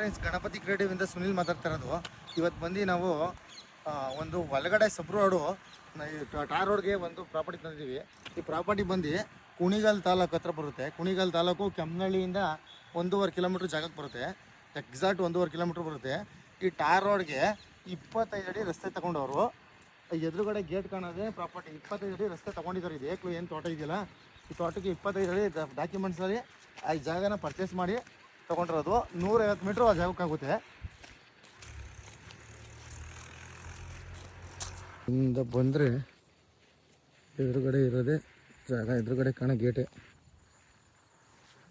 Friends, Ganapati ಕ್ರಿಯೇಟಿವಿಂದ Sunil ಮಾತಾಡ್ತಾ ಇರೋದು. ಇವತ್ತು ಬಂದು ನಾವು ಒಂದು ಒಳಗಡೆ ಸಬ್ರು ರೋಡು ಟಾರ್ ರೋಡ್ಗೆ ಒಂದು ಪ್ರಾಪರ್ಟಿ ತಂದಿದ್ದೀವಿ. ಈ ಪ್ರಾಪರ್ಟಿ ಬಂದು ಕುಣಿಗಲ್ ತಾಲೂಕು ಹತ್ರ ಬರುತ್ತೆ. ಕುಣಿಗಲ್ ತಾಲೂಕು ಕೆಮ್ಮನಹಳ್ಳಿಯಿಂದ 1.5 ಕಿಲೋಮೀಟ್ರ್ ಜಾಗಕ್ಕೆ ಬರುತ್ತೆ. ಎಕ್ಸಾಕ್ಟ್ 1.5 ಕಿಲೋಮೀಟ್ರ್ ಬರುತ್ತೆ. ಈ ಟಾರ್ ರೋಡ್ಗೆ 25 ಅಡಿ ರಸ್ತೆ ತಗೊಂಡವರು. ಎದುರುಗಡೆ ಗೇಟ್ ಕಾಣೋದೇ ಪ್ರಾಪರ್ಟಿ. 25 ಅಡಿ ರಸ್ತೆ ತೊಗೊಂಡಿದ್ದಾರೆ. ಇದು ಏಕ್ಲು ಏನು ತೋಟ ಇದೆಯಲ್ಲ, ಈ ತೋಟಕ್ಕೆ 25 ಅಡಿ ಡಾಕ್ಯುಮೆಂಟ್ಸಲ್ಲಿ ಆ ಜಾಗನ ಪರ್ಚೇಸ್ ಮಾಡಿ ತೊಗೊಂಡಿರೋದು. 150 ಮೀಟ್ರ್ ಆ ಜಾಗಕ್ಕಾಗುತ್ತೆ. ಇಂದ ಬಂದರೆ ಎದುರುಗಡೆ ಇರೋದೇ ಜಾಗ. ಎದುರುಗಡೆ ಕಾಣೋ ಗೇಟೆ,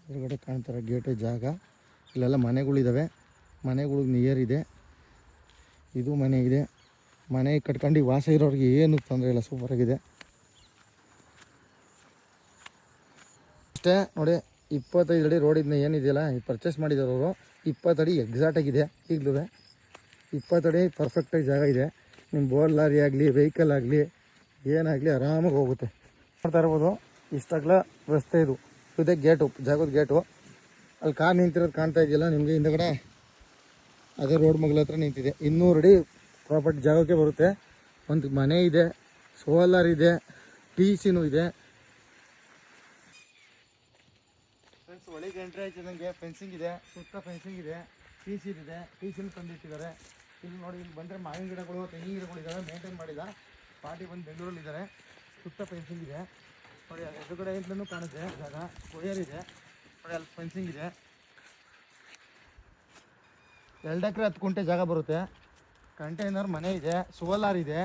ಎದುರುಗಡೆ ಕಾಣ್ತಾರೆ ಗೇಟೆ ಜಾಗ. ಇಲ್ಲೆಲ್ಲ ಮನೆಗಳಿದ್ದಾವೆ. ಮನೆಗಳಿಗೆ ನಿಯರ್ ಇದೆ. ಇದು ಮನೆ ಇದೆ. ಮನೆ ಕಟ್ಕೊಂಡು ವಾಸ ಇರೋರಿಗೆ ಏನು ತೊಂದರೆ ಇಲ್ಲ, ಸೂಪರಾಗಿದೆ ಅಷ್ಟೇ. ನೋಡಿ, 25 ಅಡಿ ರೋಡಿಂದ ಏನಿದೆಯಲ್ಲ, ಈ ಪರ್ಚೇಸ್ ಮಾಡಿದ್ದಾರೆ ಅವರು. 20 ಅಡಿ ಎಕ್ಸಾಕ್ಟಾಗಿದೆ. ಈಗಲೂ 20 ಅಡಿ ಪರ್ಫೆಕ್ಟಾಗಿ ಜಾಗ ಇದೆ. ನಿಮ್ಮ ಬೋರ್ ಲಾರಿ ಆಗಲಿ, ವೆಹಿಕಲ್ ಆಗಲಿ, ಏನಾಗಲಿ ಆರಾಮಾಗಿ ಹೋಗುತ್ತೆ. ನೋಡ್ತಾ ಇರ್ಬೋದು, ಇಷ್ಟಾಗಲ ರಸ್ತೆ ಇದು. ಇದೇ ಗೇಟು, ಜಾಗದ ಗೇಟು. ಅಲ್ಲಿ ಕಾರ್ ನಿಂತಿರೋದು ಕಾಣ್ತಾ ಇದೆಯಲ್ಲ ನಿಮಗೆ ಹಿಂದಗಡೆ, ಅದೇ ರೋಡ್ ಮಗ್ಲ ಹತ್ರ ನಿಂತಿದೆ. 200 ಅಡಿ ಪ್ರಾಪರ್ಟಿ ಜಾಗಕ್ಕೆ ಬರುತ್ತೆ. ಒಂದು ಮನೆ ಇದೆ, ಸೋಲಾರ್ ಇದೆ, TCನೂ ಇದೆ. ಫ್ರೆಂಡ್ಸ್, ಒಳಗೆ ಎಂಟ್ರಿ ಆಯ್ತಿದ್ದಂಗೆ ಫೆನ್ಸಿಂಗ್ ಇದೆ, ಸುತ್ತ ಫೆನ್ಸಿಂಗ್ ಇದೆ, TC ಇದೆ. TCನೂ ತಂದಿಟ್ಟಿದ್ದಾರೆ. ಇಲ್ಲಿ ನೋಡಿ, ಇಲ್ಲಿ ಬಂದರೆ ಮಾವಿನ ಗಿಡಗಳು, ತೆಂಗಿನ ಗಿಡಗಳಿದ್ದಾವೆ, ಮೇಂಟೈನ್ ಮಾಡಿದ. ಪಾರ್ಟಿ ಬಂದು ಬೆಂಗಳೂರಲ್ಲಿದ್ದಾರೆ. ಸುತ್ತ ಫೆನ್ಸಿಂಗ್ ಇದೆ ನೋಡಿ. ಎದುರುಗಡೆ ಇಂದಲೂ ಕಾಣುತ್ತೆ ಜಾಗ. ಕೊಯ್ಯರ್ ಇದೆ ನೋಡಿ, ಅಲ್ಲಿ ಫೆನ್ಸಿಂಗ್ ಇದೆ. 2 ಎಕರೆ 10 ಗುಂಟೆ ಜಾಗ ಬರುತ್ತೆ. ಕಂಟೈನರ್ ಮನೆ ಇದೆ, ಸೋಲಾರ್ ಇದೆ.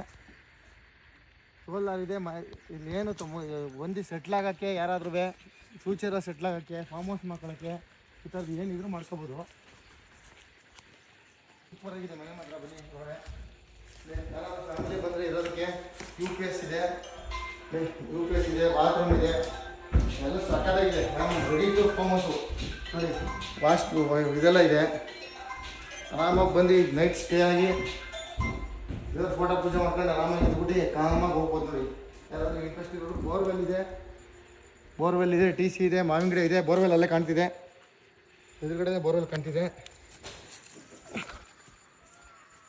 ಇಲ್ಲೇನು ಒಂದು ಸೆಟ್ಲ್ ಆಗೋಕ್ಕೆ, ಯಾರಾದ್ರೂ ಫ್ಯೂಚರಲ್ಲಿ ಸೆಟ್ಲ್ ಆಗೋಕ್ಕೆ, ಫಾರ್ಮ್ ಹೌಸ್ ಮಾಡ್ಕೊಳ್ಳೋಕ್ಕೆ, ಈ ಥರದ್ದು ಏನಿದ್ರು ಮಾಡ್ಕೋಬೋದು. ಸೂಪರಾಗಿದೆ ಮನೆ ಮಾತ್ರ. ಬನ್ನಿ ಹೊರಗೆ. ಫ್ಯಾಮಿಲಿ ಬಂದರೆ ಇರೋದಕ್ಕೆ UPS ಇದೆ, ಬಾತ್ರೂಮ್ ಇದೆ, ಎಲ್ಲ ಸಕ್ಕತ್ತಾಗಿದೆ. ರೆಡಿ ಟು ಫಾರ್ಮ್ ಹೌಸು ನೋಡಿ. ವಾಸ್ತು ಇದೆಲ್ಲ ಇದೆ. ಆರಾಮಾಗಿ ಬಂದು ನೈಟ್ ಸ್ಟೇ ಆಗಿ ದೇವ್ರ ಫೋಟೋ ಪೂಜೆ ಮಾಡ್ಕೊಂಡು ಆರಾಮಾಗಿ ಇದ್ಬಿಟ್ಟು ಕಾಮಾಗಿ ಹೋಗ್ಬೋದು ನೋಡಿ. ಯಾರಾದರೂ ಇಂಟ್ರೆಸ್ಟ್ ಇರೋರು ಬೋರ್ವೆಲ್ ಇದೆ, TC ಇದೆ, ಮಾವಿನ ಗಿಡ ಇದೆ. ಬೋರ್ವೆಲ್ ಅಲ್ಲೇ ಕಾಣ್ತಿದೆ, ಎದುರುಗಡೆ ಬೋರ್ವೆಲ್ ಕಾಣ್ತಿದೆ.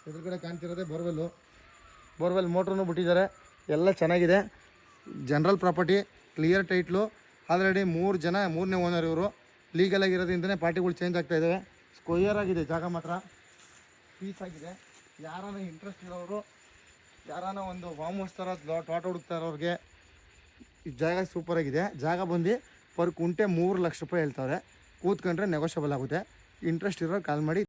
ಎದುರುಗಡೆ ಕಾಣ್ತಿರೋದೆ ಬೋರ್ವೆಲ್ ಮೋಟ್ರನ್ನು ಬಿಟ್ಟಿದ್ದಾರೆ. ಎಲ್ಲ ಚೆನ್ನಾಗಿದೆ. General property, clear title. Already 3 ಜನ, 3ನೇ ಓನರ್ ಇವರು. ಲೀಗಲ್ ಆಗಿರೋದ್ರಿಂದನೇ ಪಾರ್ಟಿಗಳು ಚೇಂಜ್ ಆಗ್ತಾ ಇದ್ದಾವೆ. ಸ್ಕ್ವಯರ್ ಆಗಿದೆ ಜಾಗ ಮಾತ್ರ, ಪೀಸ್ ಆಗಿದೆ. ಯಾರಾನ ಇಂಟ್ರೆಸ್ಟ್ ಇರೋರು, ಯಾರಾನ ಒಂದು ಫಾರ್ಮ್ ಹೌಸ್ ಥರ ತೋಟ ಹುಡುಕ್ತಾ ಇರೋರಿಗೆ ಈ ಜಾಗ ಸೂಪರಾಗಿದೆ. ಜಾಗ ಬಂದು ಪರ್ ಕುಂಟೆ 3 ಲಕ್ಷ ರೂಪಾಯಿ ಹೇಳ್ತಾರೆ. ಕೂತ್ಕೊಂಡ್ರೆ ನೆಗೋಷಿಯಬಲ್ ಆಗುತ್ತೆ. ಇಂಟ್ರೆಸ್ಟ್ ಇರೋರು ಕಾಲ್ ಮಾಡಿ.